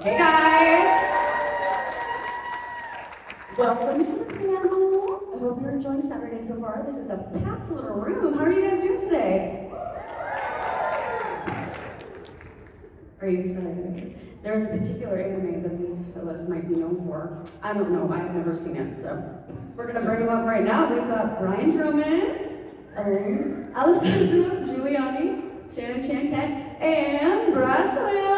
Hey guys! Welcome to the panel. I hope you're enjoying Saturday so far. This is a packed little room. How are you guys doing today? Are you excited? There's a particular anime that these fellas might be known for. I don't know, I've never seen it, so we're gonna bring them up right now. We've got Brian Drummond, Alessandro Juliani, Shannon Chan-Kent, and Brad Swaile.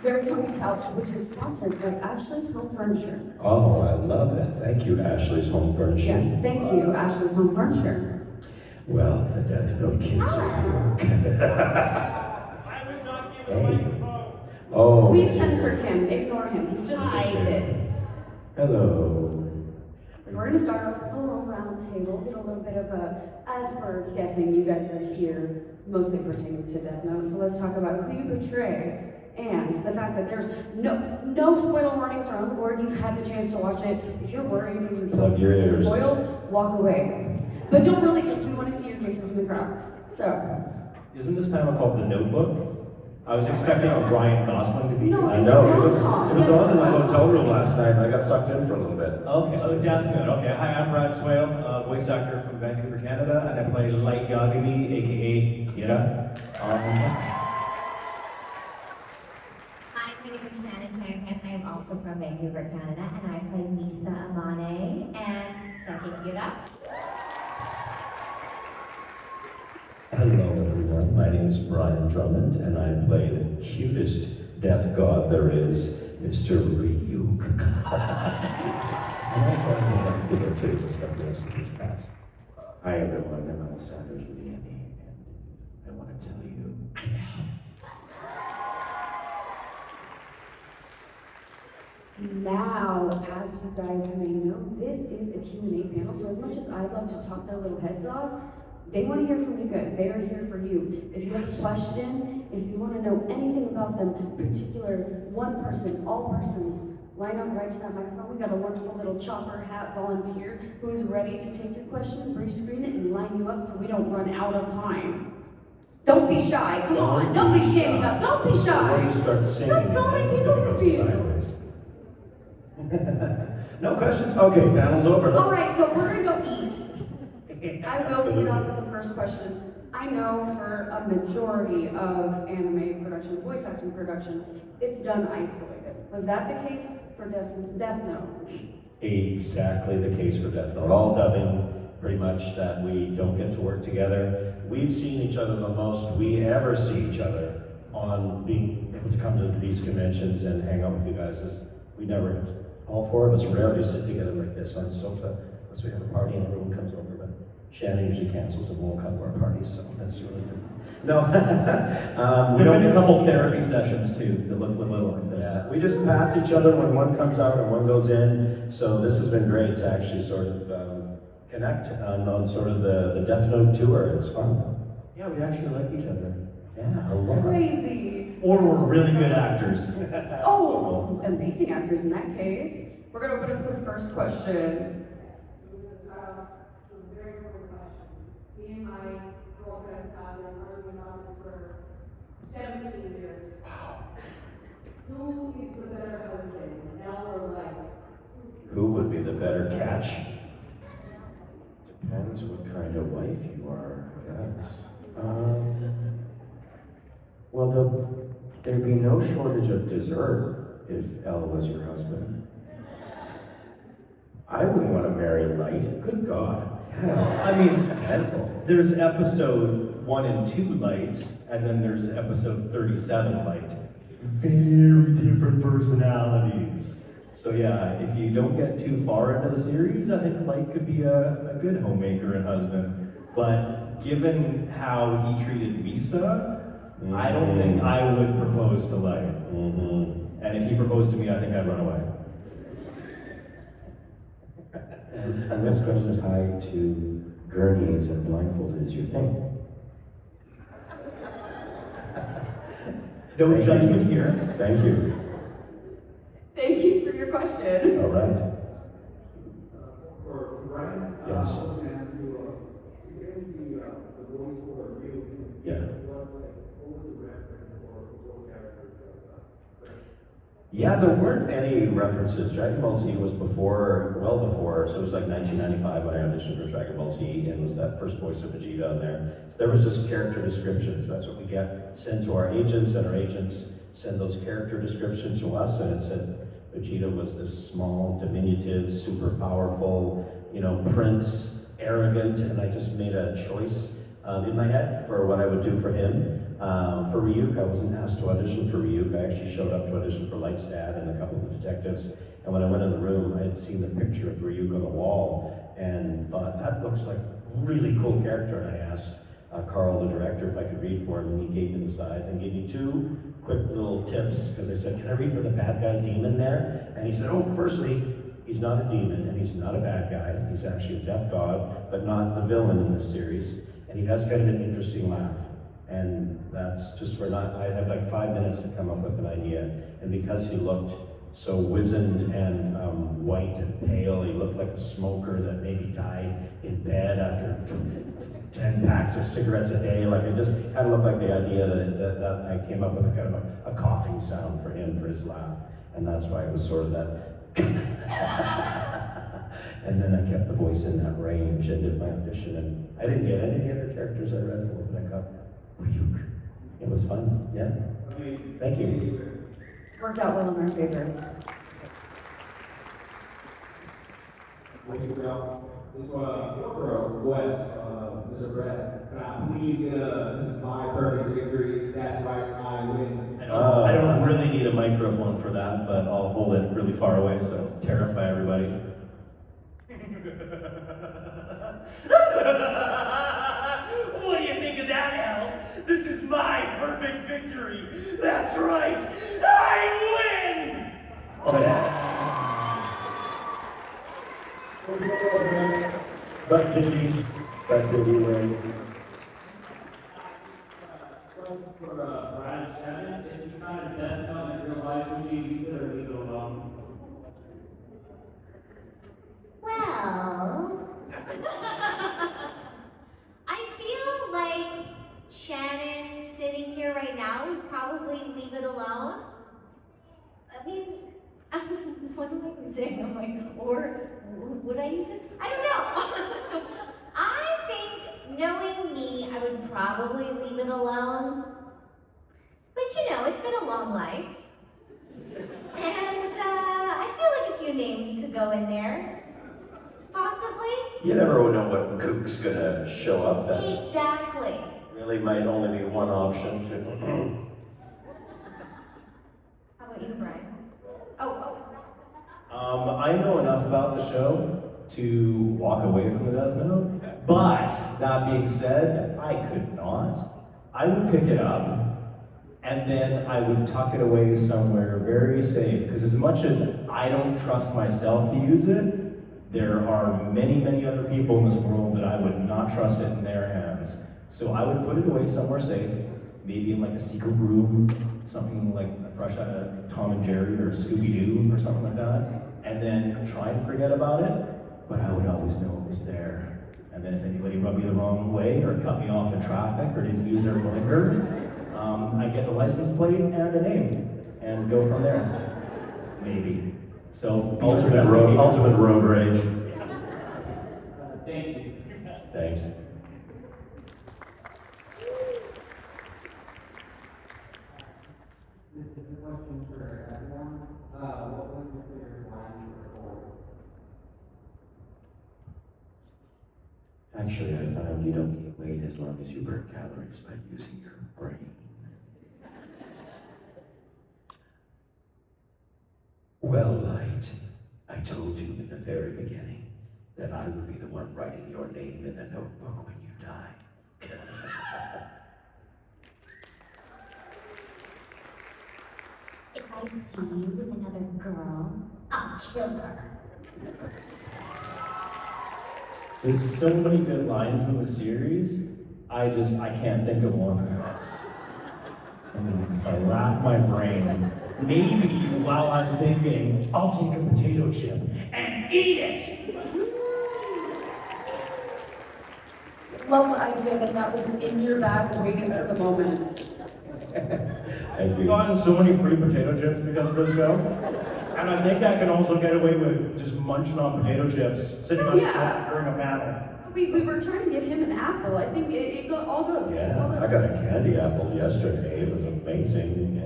Very comfy couch, which is sponsored by Ashley's Home Furniture. Oh, I love it. Thank you, Ashley's Home Furniture. Yes, thank you, Ashley's Home Furniture. Well, the Death Note kids are here. I was not given a microphone. Oh. We've censored him. Ignore him. He's just wasted. Hello. We're going to start off with a little round table, get a little bit of as we're guessing you guys are here, mostly pertaining to Death Note, so let's talk about who you portray. And the fact that there's no spoiler warnings are on the board. You've had the chance to watch it. If you're worried and you're spoiled, walk away. But don't really, because we want to see your faces in the crowd. So. Isn't this panel called The Notebook? I was expecting a Ryan Gosling to be here. No, I know, it was on in my hotel room last night. I got sucked in for a little bit. Okay, so Death Note. Okay, hi, I'm Brad Swaile, voice actor from Vancouver, Canada, and I play Light Yagami, aka Kira. Hi, my name is Shannon Chan-Kent. I am also from Vancouver, Canada, and I play Misa Amane and Sekikira. Hello, everyone. My name is Brian Drummond, and I play the cutest death god there is, Mr. Ryuk. And also, I'm going to go too, what's up, these cats. Hi, everyone. I'm Alessandro Juliani, and I want to tell you, Now, as you guys may know, this is a Q&A panel, so as much as I'd love to talk their little heads off, they want to hear from you guys. They are here for you. If you have a question, if you want to know anything about them, particular one person, all persons, line up right to that microphone. We got a wonderful little chopper hat volunteer who's ready to take your question, pre-screen it, and line you up so we don't run out of time. Don't be shy. Come on. Nobody's standing up. Don't be shy. Or you start singing, There's so many it's people gonna here go for you. sideways. No questions? Okay, panel's over. All right, so we're gonna go eat. I will begin off with the first question. I know for a majority of anime production, voice acting production, it's done isolated. Was that the case for Death Note? Exactly the case for Death Note. All dubbing, pretty much, that we don't get to work together. We've seen each other the most we ever see each other on being able to come to these conventions and hang out with you guys. We never, all four of us rarely sit together like this on the sofa unless we have a party and everyone comes over. But Shannon usually cancels and won't come to our parties, so that's really different. No, We don't do a couple therapy sessions too that look a little like this. Yeah, we just pass each other when one comes out and one goes in. So this has been great to actually sort of connect on sort of the Death Note tour. It's fun. Yeah, we actually like each other. Yeah, a lot. Crazy. Or we're really good actors. Oh, amazing actors in that case. We're gonna open up the first question. Very important question. Me and my girlfriend have been arguing on this for 17 years. Who is the better husband, Elle or Mike? Who would be the better catch? Depends what kind of wife you are, I guess. Well, there'd be no shortage of dessert if Elle was your husband. I wouldn't want to marry Light. Good God. Hell, I mean, it's a handful. there's episode 1 and 2 Light, and then there's episode 37 Light. Very different personalities. So yeah, if you don't get too far into the series, I think Light could be a good homemaker and husband. But given how he treated Misa, I don't think I would propose to Light. And if he proposed to me, I think I'd run away. And this question tied to gurneys and blindfolded is your thing. No judgment here. Thank you. Thank you for your question. All right. For Brian, Yes. I was going to ask you, you gave the Yeah. What was the reference or what characters of Yeah, there weren't any references. Dragon Ball Z was well before, so it was like 1995 when I auditioned for Dragon Ball Z, and was that first voice of Vegeta on there. So there was just character descriptions. That's what we get sent to our agents, and our agents send those character descriptions to us, and it said Vegeta was this small, diminutive, super powerful, prince, arrogant, and I just made a choice in my head for what I would do for him. For Ryuk, I wasn't asked to audition for Ryuk. I actually showed up to audition for Light's dad and a couple of the detectives. And when I went in the room, I had seen the picture of Ryuk on the wall and thought, that looks like a really cool character. And I asked Carl, the director, if I could read for him, and he gave me the sides and gave me 2 quick little tips, because I said, can I read for the bad guy demon there? And he said, oh, firstly, he's not a demon and he's not a bad guy. He's actually a death god, but not the villain in this series. And he has kind of an interesting laugh. And that's just I had like 5 minutes to come up with an idea. And because he looked so wizened and white and pale, he looked like a smoker that maybe died in bed after 10 packs of cigarettes a day. Like, it just kind of looked like the idea that I came up with a kind of a coughing sound for him, for his laugh. And that's why it was sort of that. And then I kept the voice in that range and did my audition. And I didn't get any of the other characters I read for, but I got Ryuk. It was fun, yeah. Amazing. Thank you. Worked out well in our favor. Thank you, Bill. This for a request, Mr. Brad. Can I please get this is my perfect victory. That's right, I win. I don't really need a microphone for that, but I'll hold it really far away so I don't terrify everybody. What do you think of that, Al? This is my perfect victory. That's right, I win! Oh, yeah. But did he win? For Brian Shannon, if you found a death note in real life, would you use it or leave it alone? Well, I feel like Shannon sitting here right now would probably leave it alone. I mean, what am I going to say? I'm like, or would I use it? I don't know. I think, knowing me, I would probably leave it alone. But it's been a long life. And I feel like a few names could go in there. Possibly. You never know what kook's gonna show up then. Exactly. Really might only be one option to. How about you, Brian? I know enough about the show to walk away from the Death Note, but that being said, I could not. I would pick it up, and then I would tuck it away somewhere very safe, because as much as I don't trust myself to use it, there are many, many other people in this world that I would not trust it in their hands. So I would put it away somewhere safe, maybe in like a secret room, something like fresh out of Tom and Jerry or Scooby-Doo or something like that, and then try and forget about it, but I would always know it was there. And then if anybody rubbed me the wrong way or cut me off in traffic or didn't use their blinker, I'd get the license plate and a name and go from there, maybe. So Ultimate road rage. Thank you. Thanks. This is a question for everyone. What was your favorite line for Actually, I found you don't gain weight as long as you burn calories by using your brain. Well, Light, I told you in the very beginning that I would be the one writing your name in the notebook when you die. If I see you with another girl, I'll kill her. There's so many good lines in the series, I can't think of one. If I rack my brain, maybe while I'm thinking, I'll take a potato chip and eat it! love the idea that that was in your bag waiting for the moment. Thank We've you. gotten so many free potato chips because of this show. And I think I can also get away with just munching on potato chips, sitting on Yeah. during a panel. We were trying to give him an apple. I think it got all good. Yeah, All good. I got a candy apple yesterday. It was amazing.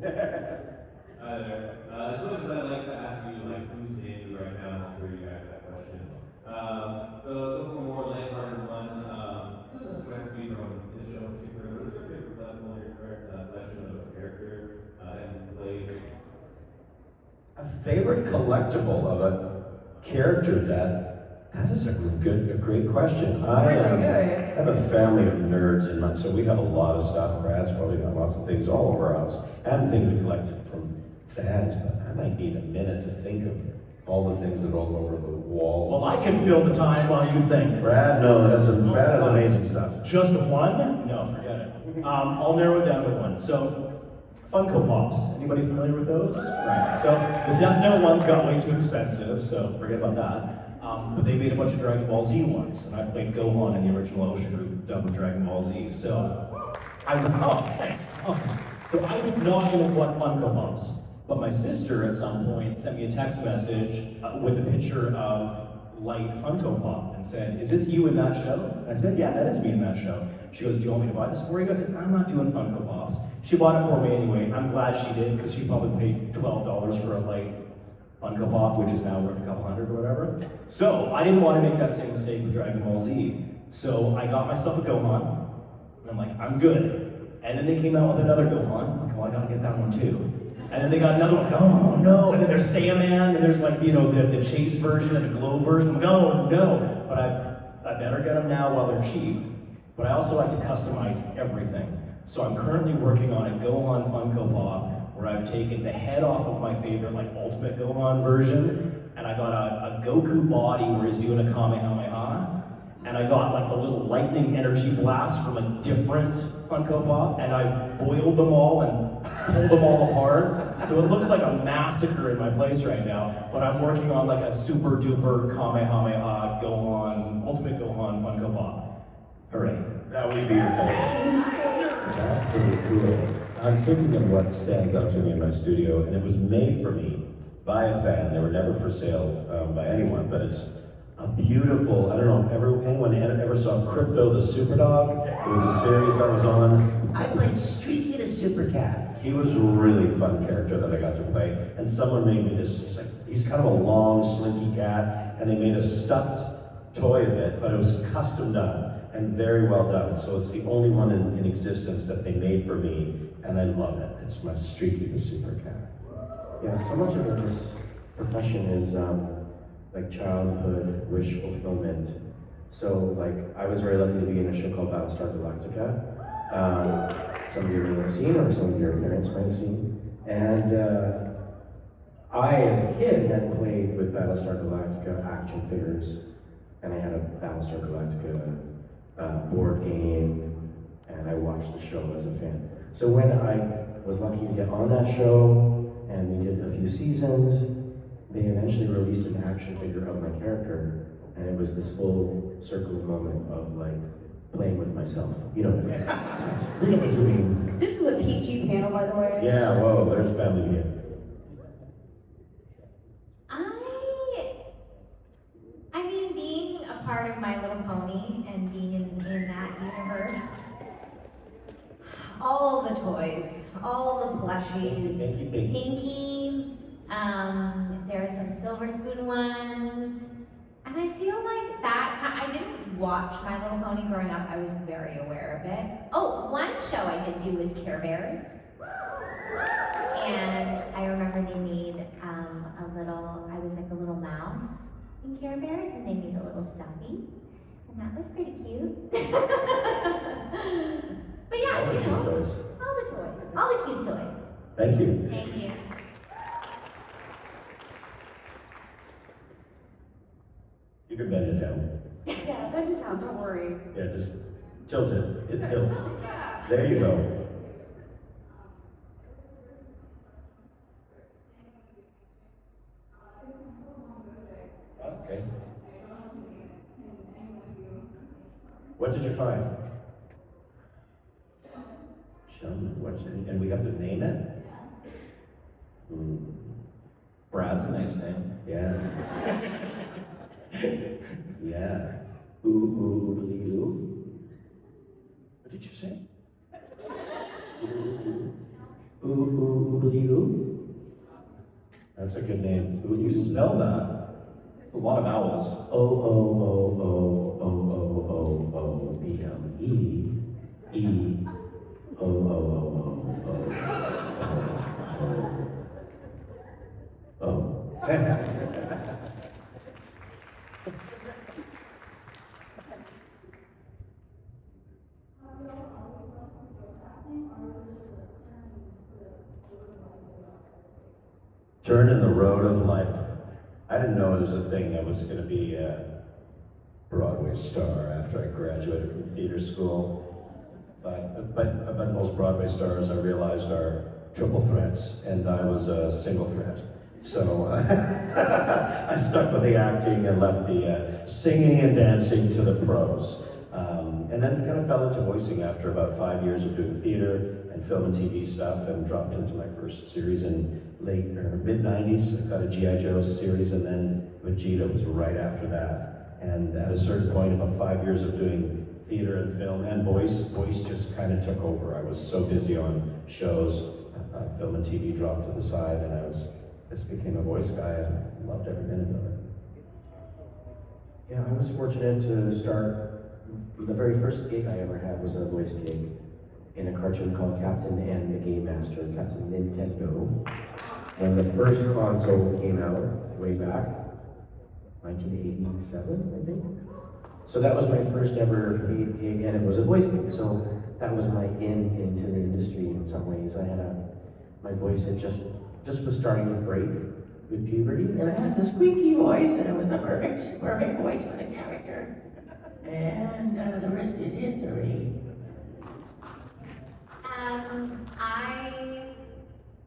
Hi there. As much as I'd like to ask you, like, who's Navy right now, I'll throw you guys that question. So it's a little more lighthearted one. It doesn't necessarily have to be from this show in particular, but it's your favorite level, your collection of a character that you played. A favorite collectible of a character that is a great question. I have a family of nerds, and so we have a lot of stuff. Brad's probably got lots of things all over our house, and things we collected from fans, but I might need a minute to think of all the things that are all over the walls. Well, I can fill the time while you think. Brad, no, Brad has amazing stuff. Just one? No, forget it. I'll narrow it down to one. So, Funko Pops. Anybody familiar with those? Right. So, the Death Note ones got way too expensive, so forget about that. But they made a bunch of Dragon Ball Z ones, and I played Gohan in the original Ocean group dubbed with Dragon Ball Z. So, thanks. Awesome. So, I was not going to collect Funko Pops. But my sister at some point sent me a text message with a picture of Light Funko Pop and said, "Is this you in that show?" And I said, "Yeah, that is me in that show." She goes, "Do you want me to buy this for you?" I said, "I'm not doing Funko Pops." She bought it for me anyway. I'm glad she did, because she probably paid $12 for a Light Funko Pop, which is now worth a couple hundred or whatever. So I didn't want to make that same mistake with Dragon Ball Z. So I got myself a Gohan, and I'm like, I'm good. And then they came out with another Gohan. I'm like, well, I gotta get that one too. And then they got another one, oh no, and then there's Saiyaman, and there's like, you know, the Chase version and the Glow version. I'm like, oh no, but I better get them now while they're cheap. But I also like to customize everything. So I'm currently working on a Gohan Funko Pop, where I've taken the head off of my favorite, like, Ultimate Gohan version, and I got a Goku body where he's doing a Kamehameha. And I got like the little lightning energy blast from a different Funko Pop, and I've boiled them all and pulled them all apart. So it looks like a massacre in my place right now, but I'm working on like a super duper Kamehameha Gohan, Ultimate Gohan Funko Pop. Hooray. That would be beautiful. That's pretty cool. I'm thinking of what stands out to me in my studio, and it was made for me by a fan. They were never for sale by anyone, but it's a beautiful, I don't know, anyone ever saw Crypto the Superdog? It was a series that was on. I played Streaky the Super Cat. He was a really fun character that I got to play. And someone made me this, he's kind of a long, slinky cat, and they made a stuffed toy of it, but it was custom done and very well done. So it's the only one in existence that they made for me, and I love it. It's my Streaky the Super Cat. Yeah, so much of this profession is like childhood wish fulfillment. So like I was very lucky to be in a show called Battlestar Galactica. Some of you may have seen, or some of your parents might have seen. And I, as a kid, had played with Battlestar Galactica action figures, and I had a Battlestar Galactica board game, and I watched the show as a fan. So when I was lucky to get on that show, and we did a few seasons, they eventually released an action figure of my character, and it was this full circle moment of like playing with myself. You know what I mean? You know what you mean. This is a PG panel, by the way. Yeah, whoa, there's family here. I mean, being a part of My Little Pony and being in that universe, all the toys, all the plushies, Pinky, there are some Silver Spoon ones, and I feel like that, I didn't watch My Little Pony growing up, I was very aware of it. Oh, one show I did do was Care Bears, and I remember they made I was like a little mouse in Care Bears, and they made a little stuffy, and that was pretty cute. But yeah, All the you know, cute toys. all the cute toys. Thank you. Thank you. You can bend it down. Yeah, bend it down, don't worry. Yeah, just tilt it. It tilts. Yeah. There you go. Okay. What did you find? And we have to name it? Brad's a nice name. Yeah. Yeah. Oobly-oo. What did you say? Oobly-oo. That's a good name. You spell that. A lot of vowels. O-O-O-O-O-O-O-B-M-E. Turn in the road of life. I didn't know it was a thing. I was going to be a Broadway star after I graduated from theater school. But most Broadway stars, I realized, are triple threats, and I was a single threat. So I stuck with the acting and left the singing and dancing to the pros. And then kind of fell into voicing after about 5 years of doing theater and film and TV stuff, and dropped into my first series in mid-90s. I got a G.I. Joe series, and then Vegeta was right after that. And at a certain point, about 5 years of doing theater and film and voice just kind of took over. I was so busy on shows, film and TV dropped to the side, and I just became a voice guy, and I loved every minute of it. Yeah, I was fortunate to start. The very first gig I ever had was a voice gig in a cartoon called Captain and the Game Master, Captain Nintendo. When the first console came out, way back, 1987, I think. So that was my first ever paid gig, and it was a voice gig. So that was my into the industry in some ways. My voice had just was starting to break with puberty, and I had the squeaky voice, and it was the perfect voice for the character. And the rest is history.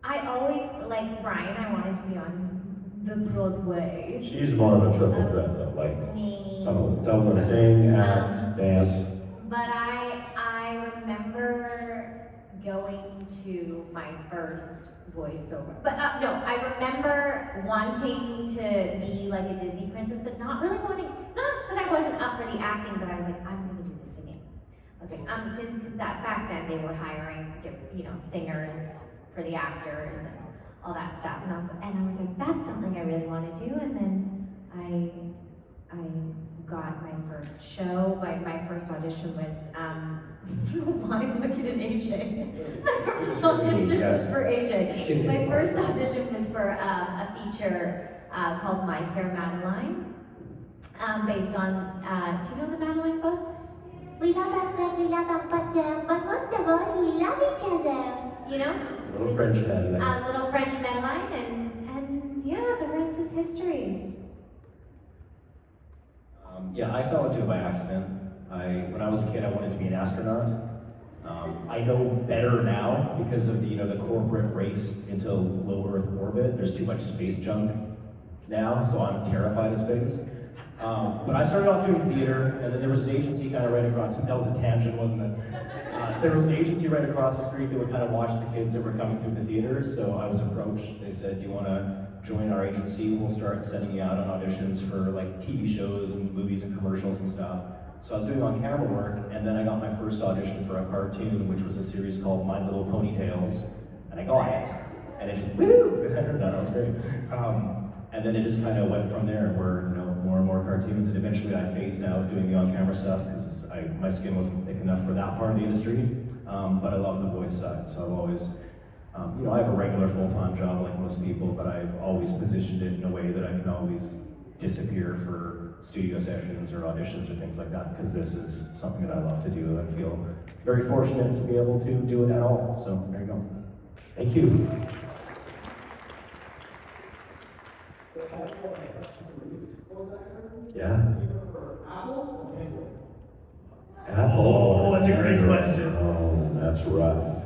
I always, like Brian, I wanted to be on the Broadway. She's more of a triple threat though, like Me. someone sing, act, dance. But I remember going to my first voiceover. But no, I remember wanting to be like a Disney princess, but not that I wasn't up for the acting, but I was like, I'm gonna do the singing. I was like, because that back then they were hiring different, singers for the actors and all that stuff. And I was like, that's something I really want to do. And then I got my first show. My first audition was why am I looking at AJ? My first audition was for AJ. My first audition was for a feature called My Fair Madeline, based on do you know the Madeline books? We love our bread, we love our butter, but most of all, we love each other. Little French Madeline. Little French Madeline, and yeah, the rest is history. Yeah, I fell into it by accident. When I was a kid, I wanted to be an astronaut. I know better now because of the corporate race into low Earth orbit. There's too much space junk now, so I'm terrified of space. But I started off doing theater, and then there was an agency kind of right across. That was a tangent, wasn't it? There was an agency right across the street that would kind of watch the kids that were coming through the theater. So I was approached. They said, "Do you want to join our agency? We'll start sending you out on auditions for like TV shows and movies and commercials and stuff." So I was doing on-camera work, and then I got my first audition for a cartoon, which was a series called My Little Ponytails, and I got it. And it just, woo! That was great. And then it just kind of went from there, where more and more cartoons, and eventually I phased out doing the on-camera stuff because my skin wasn't thick enough for that part of the industry. But I love the voice side, so I've always, I have a regular full-time job like most people, but I've always positioned it in a way that I can always disappear for studio sessions or auditions or things like that, because this is something that I love to do, and I feel very fortunate to be able to do it at all. So there you go. Thank you. Yeah. Apple. Oh, that's a great question. Oh, that's rough.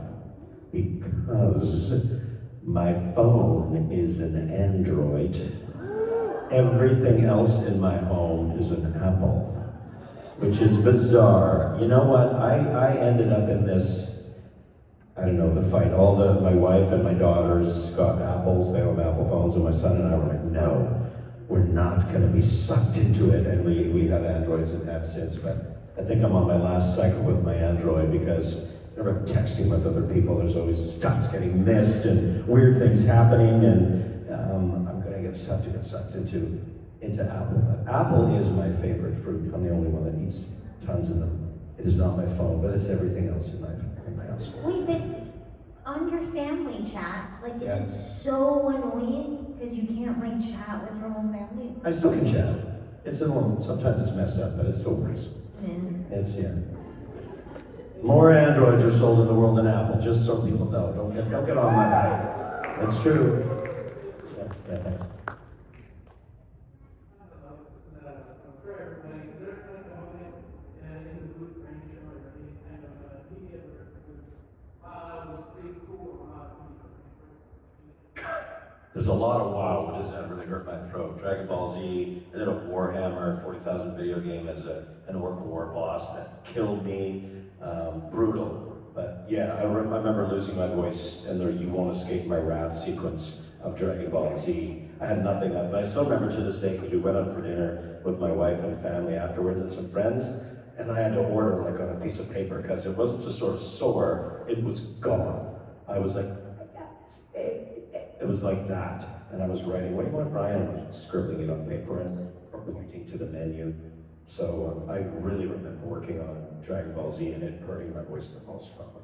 Because my phone is an Android. Everything else in my home is an Apple. which is bizarre. You know what? I ended up in this, I don't know, the fight. My wife and my daughters got Apples, they have Apple phones, and my son and I were like, no, we're not gonna be sucked into it. And we have Androids and have since, but I think I'm on my last cycle with my Android because whenever I'm texting with other people, there's always stuff's getting missed and weird things happening, and I'm gonna get sucked into Apple. But Apple is my favorite fruit. I'm the only one that eats tons of them. It is not my phone, but it's everything else in my household. Wait, but on your family chat, like, is Yeah. it so annoying because you can't like chat with your whole family? I still can chat. It's a little, sometimes it's messed up, but it still works. Yeah. It's, yeah. More Androids are sold in the world than Apple, just so people know. Don't get on my back. That's true. Yeah, thanks. There's a lot of wow, does that really hurt my throat? Dragon Ball Z, I did a Warhammer 40,000 video game as an orc war boss that killed me. Brutal. But yeah, I remember losing my voice in the You Won't Escape My Wrath sequence of Dragon Ball Z. I had nothing left, and I still remember to this day because we went out for dinner with my wife and family afterwards and some friends, and I had to order like on a piece of paper because it wasn't just sort of sore, it was gone. I was like, it was like that, and I was writing, what do you want, Brian? I was scribbling it on paper and pointing to the menu. So I really remember working on Dragon Ball Z and it hurting my voice the most probably.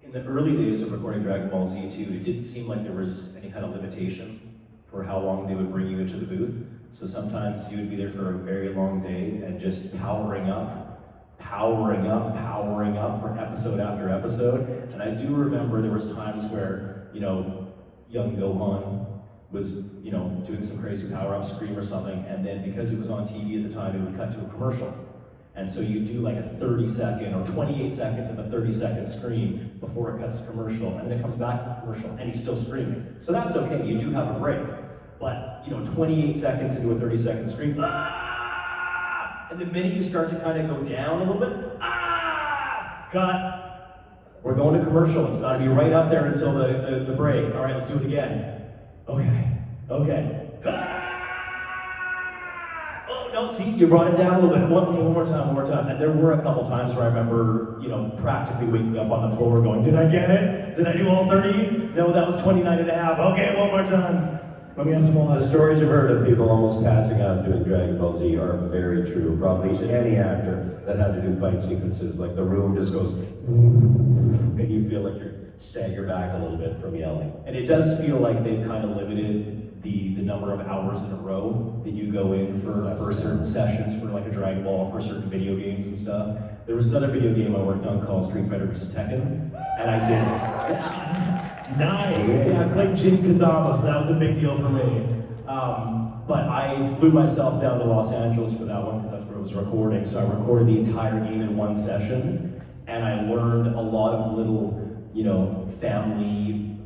In the early days of recording Dragon Ball Z too, it didn't seem like there was any kind of limitation for how long they would bring you into the booth. So sometimes you would be there for a very long day and just powering up for episode after episode. And I do remember there was times where, young Gohan was, doing some crazy power-up scream or something, and then because it was on TV at the time, it would cut to a commercial. And so you do like a 30-second or 28 seconds of a 30-second scream before it cuts to commercial, and then it comes back to commercial, and he's still screaming. So that's okay, you do have a break. But, 28 seconds into a 30-second scream, ah! And the minute you start to kind of go down a little bit, ah! Cut. We're going to commercial, it's gotta be right up there until the break. All right, let's do it again. Okay. Ah! Oh, no, see, you brought it down a little bit. One more time. And there were a couple times where I remember, practically waking up on the floor going, did I get it? Did I do all 30? No, that was 29 and a half. Okay, one more time. Let me have some more. The stories I've heard of people almost passing out doing Dragon Ball Z are very true. Probably any actor that had to do fight sequences, like the room just goes, and you feel like you're stagger back a little bit from yelling. And it does feel like they've kind of limited the number of hours in a row that you go in for certain sessions, for like a Dragon Ball, for certain video games and stuff. There was another video game I worked on called Street Fighter vs. Tekken, and I did. Nice! Yeah, I played Jin Kazama, so that was a big deal for me. But I flew myself down to Los Angeles for that one because that's where it was recording. So I recorded the entire game in one session, and I learned a lot of little, family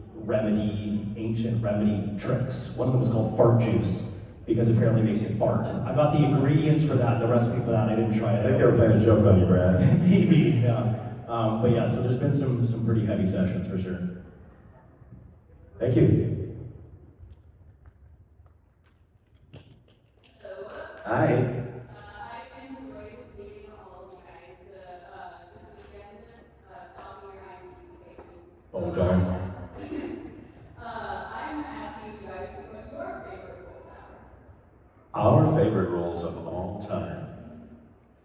ancient remedy tricks. One of them was called fart juice, because apparently it makes you fart. I got the ingredients for that, the recipe for that, I didn't try it. I think they were playing a joke on you, Brad. Maybe, yeah. But yeah, so there's been some pretty heavy sessions for sure. Thank you. Hi. I've enjoyed meeting all of you guys. This is Shannon, stalking your IMDb pages. Oh, darn. I'm asking you guys what your favorite roles are. Our favorite roles of all time.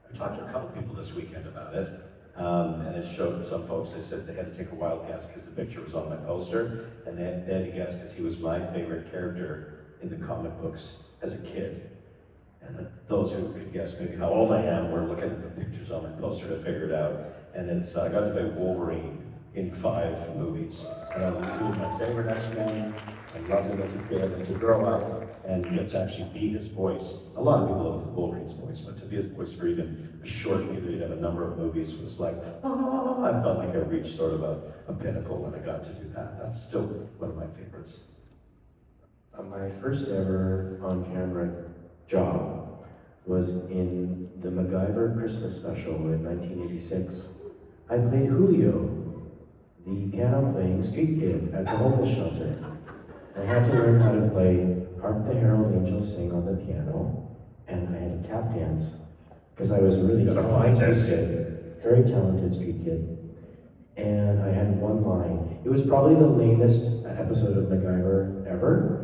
I talked to a couple people this weekend about it, and it showed some folks, they said they had to take a wild guess because the picture was on my poster, and they had to guess because he was my favorite character in the comic books as a kid. And those who could guess maybe how old I am were looking at the pictures on my poster to figure it out. And I got to play Wolverine in 5 movies. And he was my favorite X-Men. I loved him as a kid, and to grow up and get to actually be his voice. A lot of people love Wolverine's voice, but to be his voice for even a short period of a number of movies was like, oh, I felt like I reached sort of a pinnacle when I got to do that. That's still one of my favorites. My first ever on-camera job was in the MacGyver Christmas special in 1986. I played Julio, the piano-playing street kid at the homeless shelter. I had to learn how to play Hark the Herald Angels Sing on the piano, and I had to tap dance, because I was a really Gotta talented find street this. kid, very talented street kid. And I had one line. It was probably the lamest episode of MacGyver ever.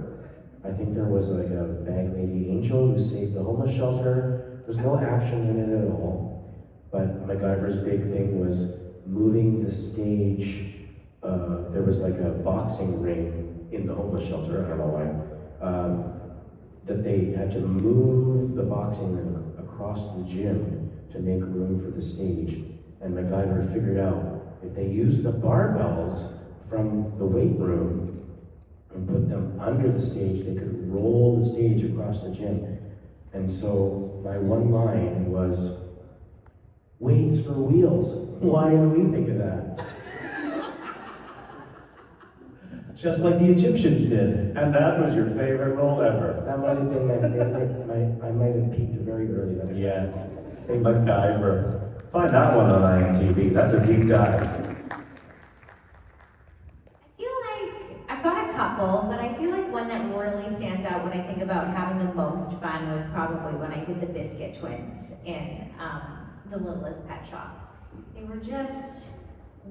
I think there was like a bag lady angel who saved the homeless shelter. There was no action in it at all. But MacGyver's big thing was moving the stage. There was like a boxing ring in the homeless shelter, I don't know why. That they had to move the boxing ring across the gym to make room for the stage. And MacGyver figured out if they used the barbells from the weight room and put them under the stage, they could roll the stage across the gym. And so my one line was, weights for wheels. Why didn't we think of that? Just like the Egyptians did. And that was your favorite role ever. That might have been my favorite. I might have peaked very early. That was Yeah. my favorite. MacGyver. Find that one on IMDb. That's a deep dive. I feel like I've got a couple, but I feel like one that really stands out when I think about having the most fun was probably when I did the Biscuit Twins in The Littlest Pet Shop. They were just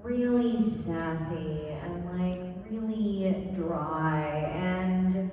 really sassy and like really dry, and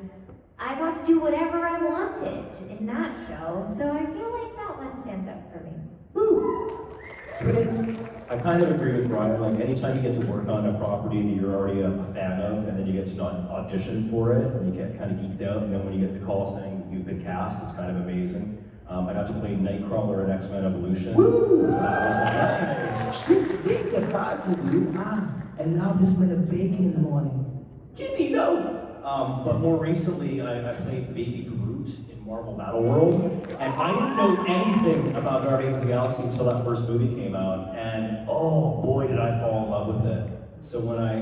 I got to do whatever I wanted in that show, so I feel like that one stands out for me. Woo! Twins. I kind of agree with Brian. Like anytime you get to work on a property that you're already a fan of, and then you get to not audition for it, and you get kind of geeked out, and then when you get the call saying you've been cast, it's kind of amazing. I got to play Nightcrawler in X-Men Evolution. Woo! So that was nice. Stick the fast with you. I love the smell of bacon in the morning. Kitty, no! But more recently, I played Baby Groot in Marvel Battle World, and I didn't know anything about Guardians of the Galaxy until that first movie came out, and oh boy did I fall in love with it. So when I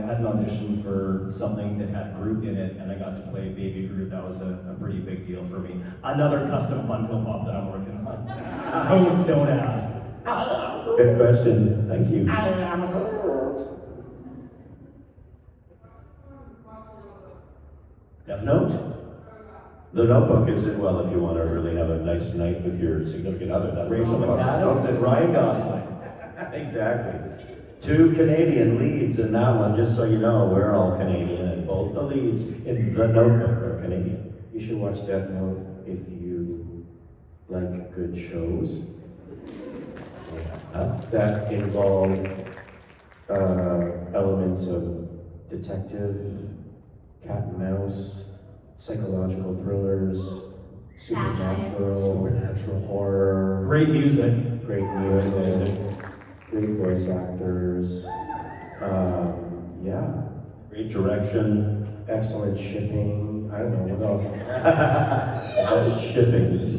had an audition for something that had Groot in it, and I got to play Baby Groot, that was a pretty big deal for me. Another custom Funko Pop that I'm working on. Don't ask. Good question. Thank you. I am a Groot. Death Note? The Notebook is, well, if you want to really have a nice night with your significant other, that's Rachel McAdams and Ryan Gosling. Exactly. 2 Canadian leads in that one, just so you know, we're all Canadian, and both the leads in The Notebook are Canadian. You should watch Death Note if you like good shows that involve elements of detective, cat and mouse, psychological thrillers, supernatural horror, Great music. great music, great voice actors, yeah, Great direction. excellent shipping. I don't know what else. That's shipping.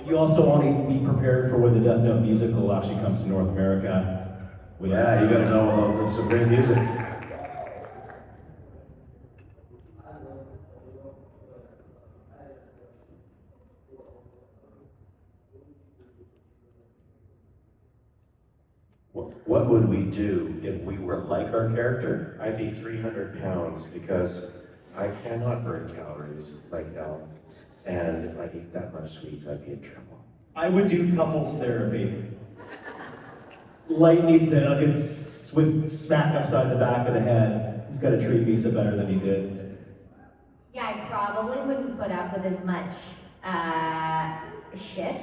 You also want to be prepared for when the Death Note musical actually comes to North America. Yeah, you gotta know about some great music. What would we do if we were like our character? I'd be 300 pounds because I cannot burn calories like hell. And if I eat that much sweets, I'd be in trouble. I would do couples therapy. Light needs a good smack upside the back of the head. He's got to treat Misa better than he did. Yeah, I probably wouldn't put up with as much shit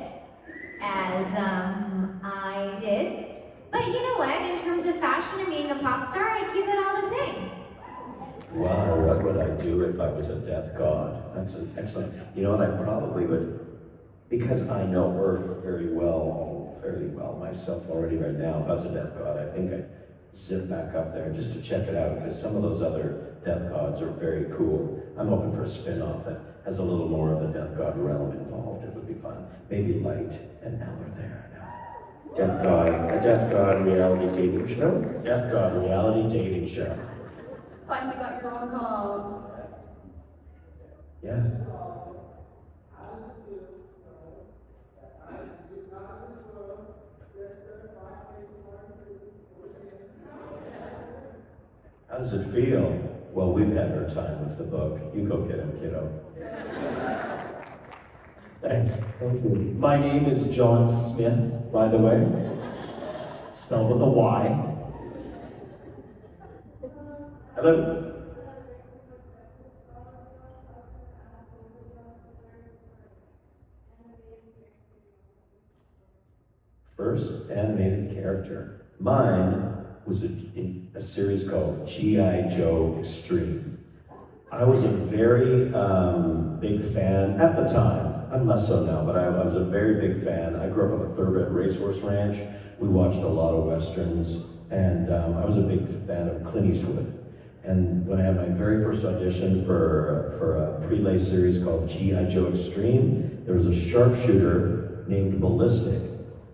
as I did. But you know what? In terms of fashion and being a pop star, I keep it all the same. Wow, what would I do if I was a death god? That's an excellent. You know what? I probably would, because I know Earth very well, fairly well myself already right now. If I was a death god, I think I'd zip back up there just to check it out, because some of those other death gods are very cool. I'm hoping for a spin-off that has a little more of the death god realm involved. It would be fun. Maybe Light and Elle are there now. A Death God reality dating show? Death god reality dating show. Finally got your own call. Yeah. How does it feel? Well, we've had our time with the book. You go get him, kiddo. Thanks. Thank you. My name is John Smith, by the way. Spelled with a Y. Hello. First animated character. Mine was in a series called G.I. Joe Extreme. I was a very big fan at the time. I'm less so now, but I was a very big fan. I grew up on a thoroughbred racehorse ranch. We watched a lot of westerns, and I was a big fan of Clint Eastwood. And when I had my very first audition for a prelay series called G.I. Joe Extreme, there was a sharpshooter named Ballistic,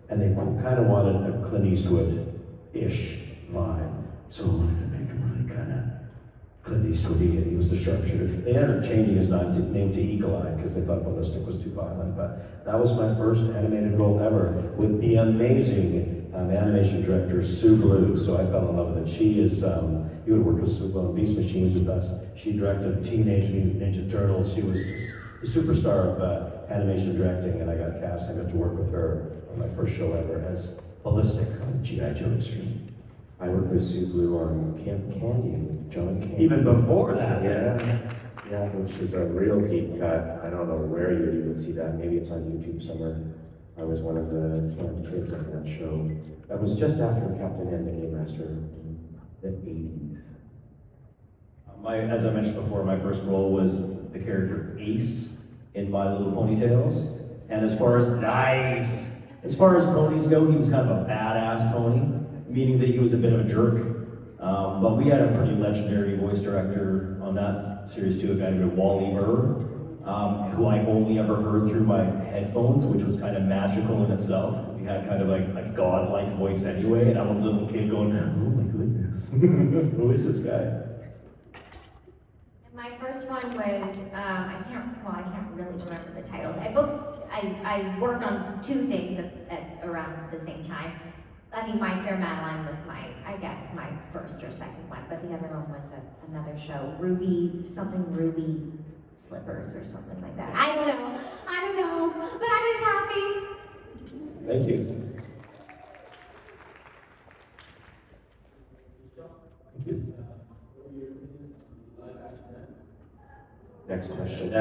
and they kind of wanted a Clint Eastwood-ish vibe. So I wanted to make him really kind of Clint Eastwood-y, and he was the sharpshooter. They ended up changing his name to Eagle Eye because they thought Ballistic was too violent, but that was my first animated role ever with the amazing animation director Sue Blue. So I fell in love with it. She is, you would work with Sue Blue on Beast Machines with us. She directed Teenage Mutant Ninja Turtles. She was just a superstar of animation directing, and I got cast. I got to work with her on my first show ever as Ballistic on G.I. Joe Extreme. I worked with Sue Blue on Camp Candy, John Candy. Even before that, Yeah, which is a real deep cut. I don't know where you would even see that. Maybe it's on YouTube somewhere. I was one of the camp kids on that show. That was just after Captain and the Game Master in the 80s. As I mentioned before, my first role was the character Ace in My Little Ponytails. And as far as ponies go, he was kind of a badass pony, meaning that he was a bit of a jerk. But we had a pretty legendary voice director on that series too, a guy named Wally Burr, who I only ever heard through my headphones, which was kind of magical in itself, because he had kind of like a godlike voice anyway, and I'm a little kid going, oh my goodness, who is this guy? My first one was, I can't really remember the title. I worked on two things at around the same time. I mean, My Fair Madeline was my first or second one, but the other one was another show, Ruby Slippers or something like that. I don't know, but I was happy. Thank you. Thank you. Next question.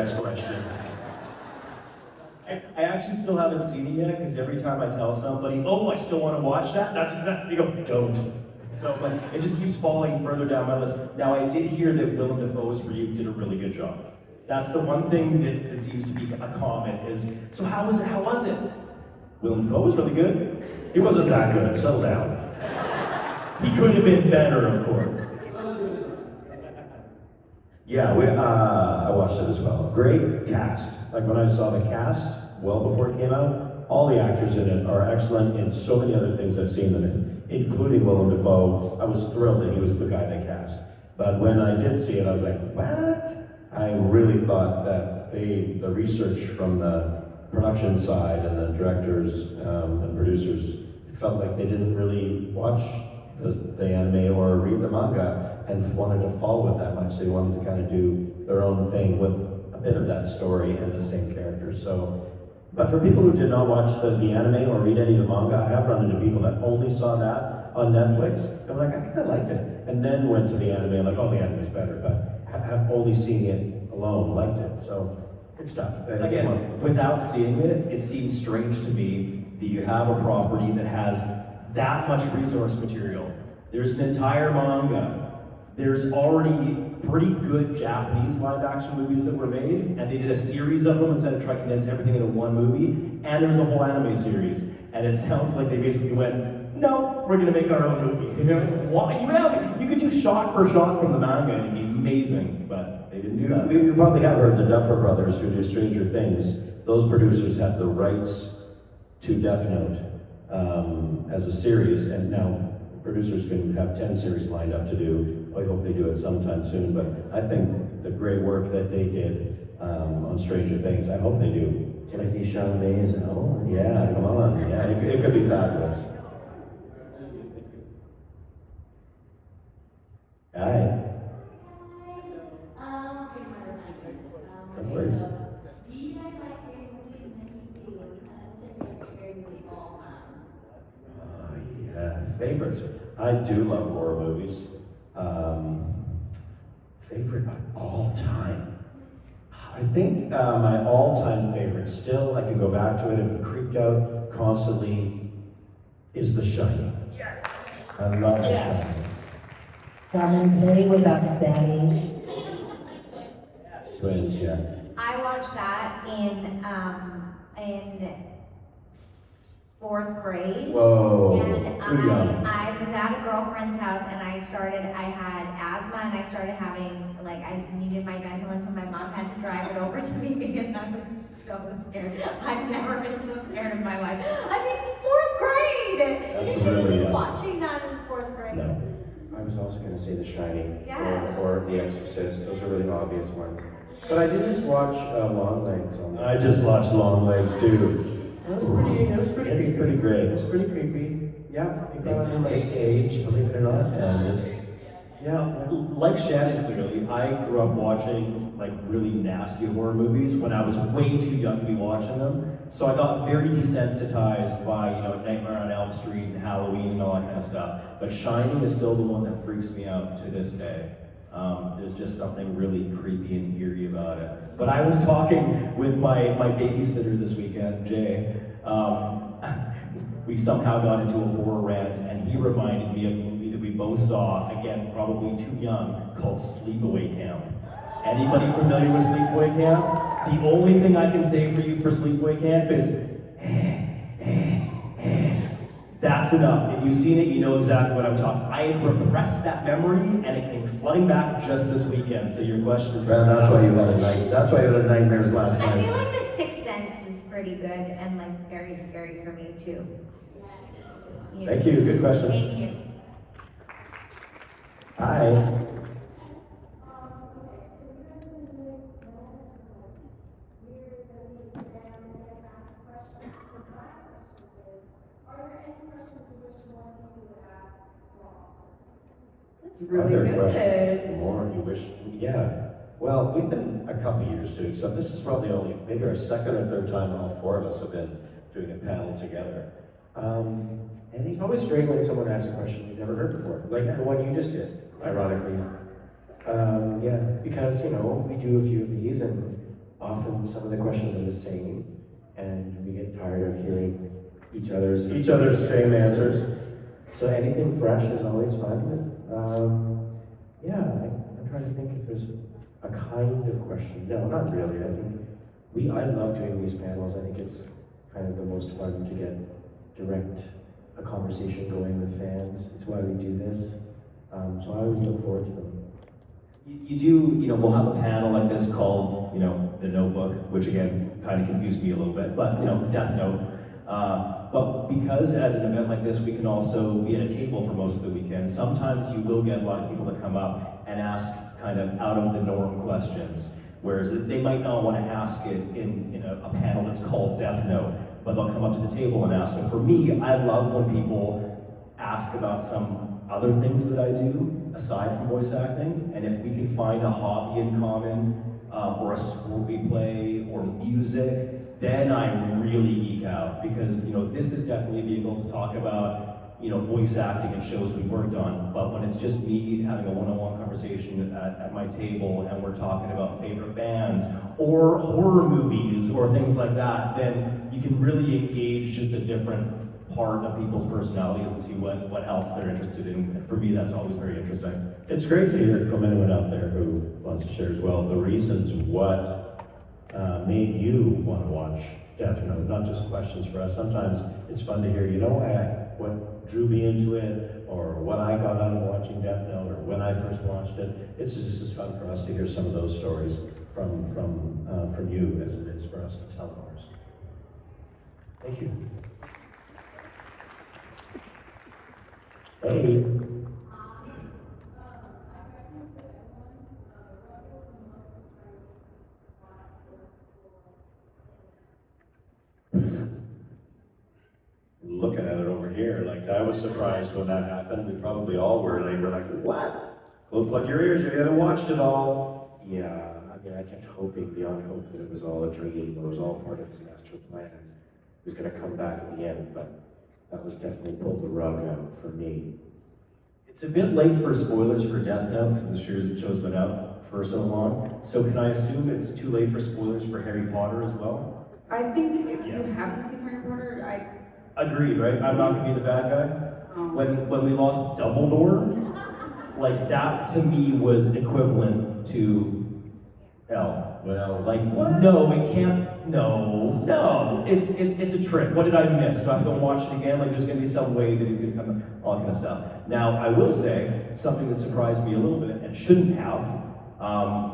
I actually still haven't seen it yet, because every time I tell somebody, oh, I still want to watch that, that's exactly, they go, don't. So, but it just keeps falling further down my list. Now, I did hear that Willem Dafoe's Ryuk did a really good job. That's the one thing that seems to be a comment is, so how was it? Willem Dafoe was really good. He wasn't that good, settle down. He could have been better, of course. Yeah, I watched it as well. Great cast. Like when I saw the cast, well before it came out, all the actors in it are excellent in so many other things I've seen them in, including Willem Dafoe. I was thrilled that he was the guy they cast. But when I did see it, I was like, what? I really thought that the research from the production side and the directors and producers, it felt like they didn't really watch the anime or read the manga and wanted to follow it that much. They wanted to kind of do their own thing with a bit of that story and the same characters. So, but for people who did not watch the anime or read any of the manga, I have run into people that only saw that on Netflix. I'm like, I kind of liked it. And then went to the anime and like, oh, the anime's better. But have only seen it alone, liked it. So it's tough. Again, without seeing it, it seems strange to me that you have a property that has that much resource material. There's an entire manga. There's already pretty good Japanese live action movies that were made, and they did a series of them instead of trying to condense everything into one movie, and there's a whole anime series. And it sounds like they basically went, no, we're gonna make our own movie. Why? You could do shot for shot from the manga and it'd be amazing, but they didn't do that. You probably have heard the Duffer Brothers who do Stranger Things. Those producers have the rights to Death Note as a series, and now producers can have 10 series lined up to do. I hope they do it sometime soon, but I think the great work that they did on Stranger Things, I hope they do. Timothy Chalamet is out. Yeah, come on. Yeah, it could be fabulous. Hi. Okay, Please. so, do you guys like scary movies? Many do. Kind of scary movie all time. Yeah, favorites. I do love horror movies. Favorite of all time. I think my all-time favorite, still I can go back to it and be creeped out constantly, is The Shining. Yes. I love The Yes. Shining. Come and play with us, Daddy. Twins, yeah. I watched that in 4th grade. Whoa, And too young. I was at a girlfriend's house and I had asthma and I started having, like, I needed my Ventolin, so my mom had to drive it over to me because I was so scared. I've never been so scared in my life. I'm in 4th grade! That's You shouldn't really be young. watching that in 4th grade. No. I was also going to say The Shining Yeah. or The Exorcist. Those are really obvious ones. But I did just watch Long Legs on I just watched Long Legs too. It was pretty It's creepy. pretty great. It was pretty creepy. Yeah, it got under my They age, believe it or not, and it's Yeah. Like Shannon, clearly, I grew up watching like really nasty horror movies when I was way too young to be watching them. So I got very desensitized by, Nightmare on Elm Street and Halloween and all that kind of stuff. But Shining is still the one that freaks me out to this day. There's just something really creepy and eerie about it. But I was talking with my babysitter this weekend, Jay. We somehow got into a horror rant, and he reminded me of a movie that we both saw, again, probably too young, called Sleepaway Camp. Anybody familiar with Sleepaway Camp? The only thing I can say for you for Sleepaway Camp is, that's enough. If you've seen it, you know exactly what I'm talking about. I had repressed that memory, and it came flooding back just this weekend, so your question is... Well, that's why you had nightmares last I night. feel like The Sixth Sense is pretty good and like very scary for me too. Thank you, good question. Thank you. Hi. That's really Other good. questions? More you wish? Yeah. Well, we've been a couple years doing so. This is probably only maybe our second or third time all four of us have been doing a panel together. It's always strange when someone asks a question you've never heard before, like the one you just did, ironically. Yeah, because, we do a few of these, and often some of the questions are the same, and we get tired of hearing each other's same answers. So anything fresh is always fun. Yeah, I'm trying to think if there's a kind of question. No, not really. I think I love doing these panels. I think it's kind of the most fun to get a conversation going with fans. It's why we do this. So I always look forward to them. You do, we'll have a panel like this called, The Notebook, which again, kind of confused me a little bit, but, Death Note. But because at an event like this, we can also be at a table for most of the weekend, sometimes you will get a lot of people that come up and ask kind of out of the norm questions, whereas they might not want to ask it in a panel that's called Death Note, but they'll come up to the table and ask. So for me, I love when people ask about some other things that I do, aside from voice acting, and if we can find a hobby in common, or a sport we play, or music, then I really geek out, because this is definitely a vehicle to talk about voice acting and shows we've worked on. But when it's just me having a one-on-one conversation at my table and we're talking about favorite bands or horror movies or things like that, then you can really engage just a different part of people's personalities and see what else they're interested in. And for me, that's always very interesting. It's great to hear from anyone out there who wants to share as well the reasons what made you want to watch Death Note, not just questions for us. Sometimes it's fun to hear, what drew me into it, or what I got out of watching Death Note, or when I first watched it. It's just as fun for us to hear some of those stories from you as it is for us to tell ours. Thank you. Hey. Looking at it over here, like I was surprised when that happened. We probably all were. They were like, "What? Well, plug your ears if you haven't watched it all. Yeah, I mean, I kept hoping beyond hope that it was all a dream, or it was all part of his master plan. He was gonna come back at the end, but that was definitely pulled the rug out for me. It's a bit late for spoilers for Death Note because the show's been out for so long. So can I assume it's too late for spoilers for Harry Potter as well? I think if you haven't seen Harry Potter, Agreed, right? I'm not gonna be the bad guy. When we lost Dumbledore, like that to me was equivalent to L. Well, Like no, it can't. No, it's a trick. What did I miss? Do I have to go watch it again? Like there's gonna be some way that he's gonna come, all kind of stuff. Now I will say something that surprised me a little bit and shouldn't have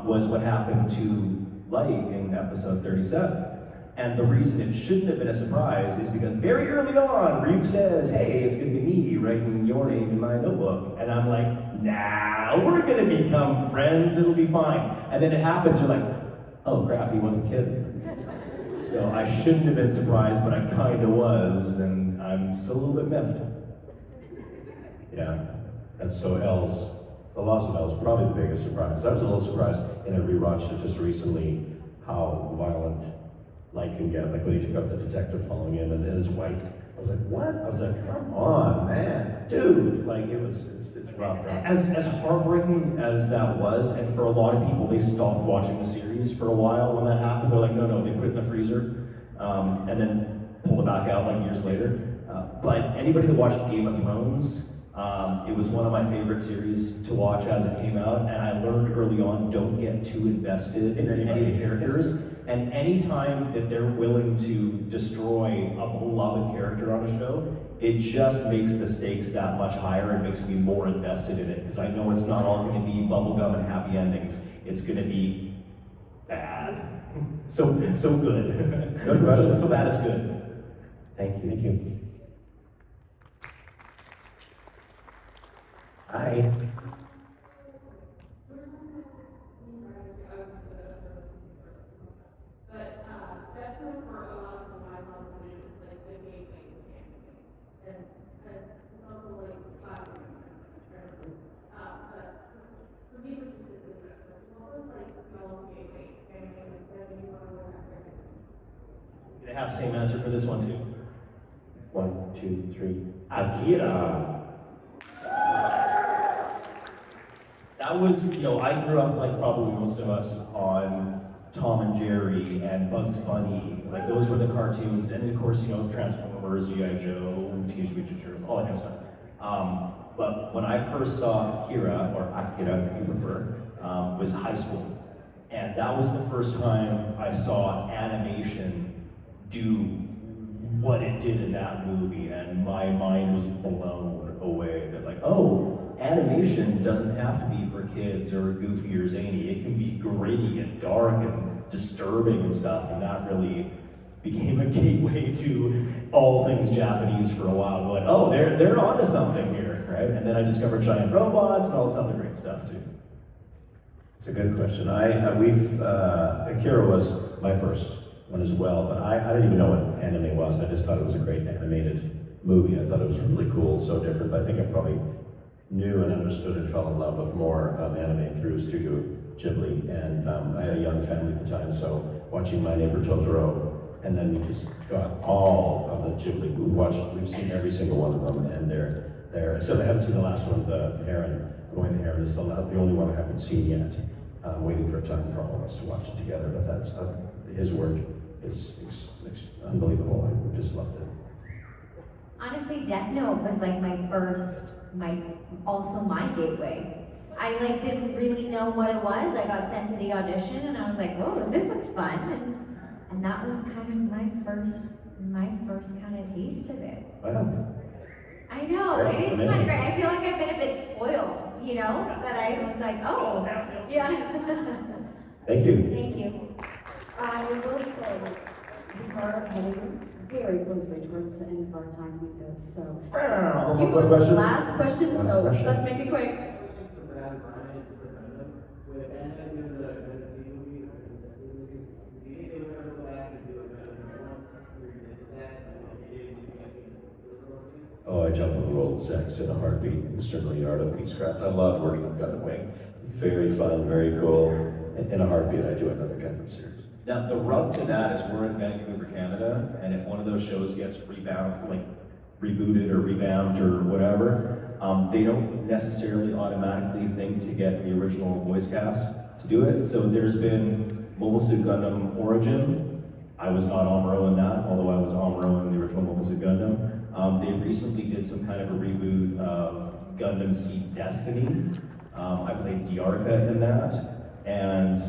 was what happened to Light in episode 37. And the reason it shouldn't have been a surprise is because very early on, Ryuk says, hey, it's gonna be me writing your name in my notebook. And I'm like, nah, we're gonna become friends, it'll be fine. And then it happens, you're like, oh crap, he wasn't kidding. So I shouldn't have been surprised, but I kinda was, and I'm still a little bit miffed. yeah, and so the loss of L's probably the biggest surprise. I was a little surprised, and I rewatched it just recently, how violent Light can get. Like when he took out the detective following him and his wife. I was like, what? I was like, come on, man, dude. Like it's rough. Right? As heartbreaking as that was, and for a lot of people, they stopped watching the series for a while when that happened. They're like, no, they put it in the freezer, and then pulled it back out like years later. But anybody that watched Game of Thrones, it was one of my favorite series to watch as it came out, and I learned early on, don't get too invested in any of the characters. And anytime that they're willing to destroy a beloved character on a show, it just makes the stakes that much higher and makes me more invested in it. Because I know it's not all going to be bubblegum and happy endings. It's going to be bad. So good. Good question. So bad it's good. Thank you. Thank you. Hi. But definitely for a lot of people, myself included, it's like the gateway to anime. And it's also like 5 years. But for me, it was just a what was like y'all's gateway anime that you want to watch after? I'm going to have the same answer for this one too. 1, 2, 3. Akira. That was, I grew up like probably most of us on Tom and Jerry and Bugs Bunny. Like those were the cartoons, and of course, Transformers, G.I. Joe, Teenage Mutant Ninja Turtles, all that kind of stuff. But when I first saw Akira, or Akira if you prefer, was high school. And that was the first time I saw animation do what it did in that movie, and my mind was blown away that like, oh, animation doesn't have to be for kids or goofy or zany. It can be gritty and dark and disturbing and stuff, and that really became a gateway to all things Japanese for a while. Going, oh, they're onto something here, right? And then I discovered giant robots and all this other great stuff too. It's a good question. Akira was my first one as well, but I didn't even know what anime was. I just thought it was a great animated movie. I thought it was really cool, so different, but I think I probably knew and understood and fell in love with more anime through Studio Ghibli, and I had a young family at the time, so watching My Neighbor Totoro, and then we just got all of the Ghibli. We've seen every single one of them, and they're so I haven't seen the last one, the Heron. Going the Heron is the only one I haven't seen yet. I'm waiting for a time for all of us to watch it together, but that's his work is unbelievable. I just loved it. Honestly, Death Note was like also my gateway. I didn't really know what it was. I got sent to the audition and I was like, oh, this looks fun. And that was kind of my first kind of taste of it. Wow. I know, Great. it is Amazing. kind of great. I feel like I've been a bit spoiled, that I was like, oh, yeah. Thank you. Thank you. I will say we are heading very closely towards the end of our time window, so. One You more go question? last question, Last so question. let's make it quick. Oh, I jump on the rolls. sex in a heartbeat, Mr. Miliardo Peacecraft. I love working on Gundam Wing. Very fun, very cool. In a heartbeat, I do another Gundam series. Now, the rub to that is we're in Vancouver, Canada, and if one of those shows gets rebooted or revamped or whatever, they don't necessarily automatically think to get the original voice cast to do it. So there's been Mobile Suit Gundam Origin. I was not Amuro in that, although I was Amuro in the original Mobile Suit Gundam. They recently did some kind of a reboot of Gundam Seed Destiny. I played Diarca in that, and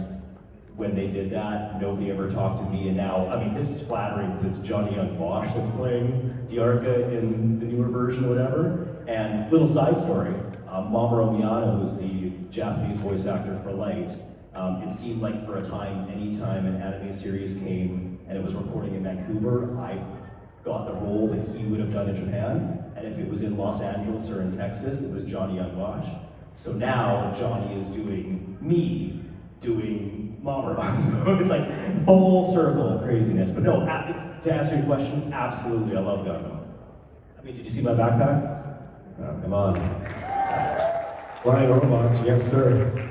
when they did that, nobody ever talked to me, and now, I mean, this is flattering because it's Johnny Young Bosch that's playing Diarca in the newer version or whatever. And little side story, Mamoru Miyano, who's the Japanese voice actor for Light, it seemed like for a time, anytime an anime series came and it was recording in Vancouver, I got the role that he would have done in Japan, and if it was in Los Angeles or in Texas, it was Johnny Young Bosch. So now Johnny is doing me, doing Mamoru. So like full circle craziness. But no, to answer your question, absolutely, I love Gundam. I mean, did you see my backpack? Oh, come on. Brian Robots, yes sir.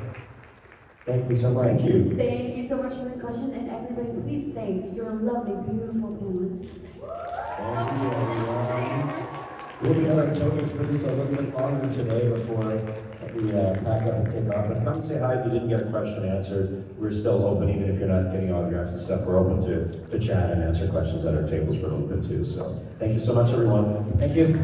Thank you so much. Thank you. Thank you so much for the question, and everybody, please thank your lovely, beautiful panelists. Thank you, everyone. We'll be on our tokens for this a little bit longer today before we pack up and take off. But come say hi if you didn't get a question answered. We're still open, even if you're not getting autographs and stuff. We're open to chat and answer questions at our tables for a little bit too. So thank you so much, everyone. Thank you.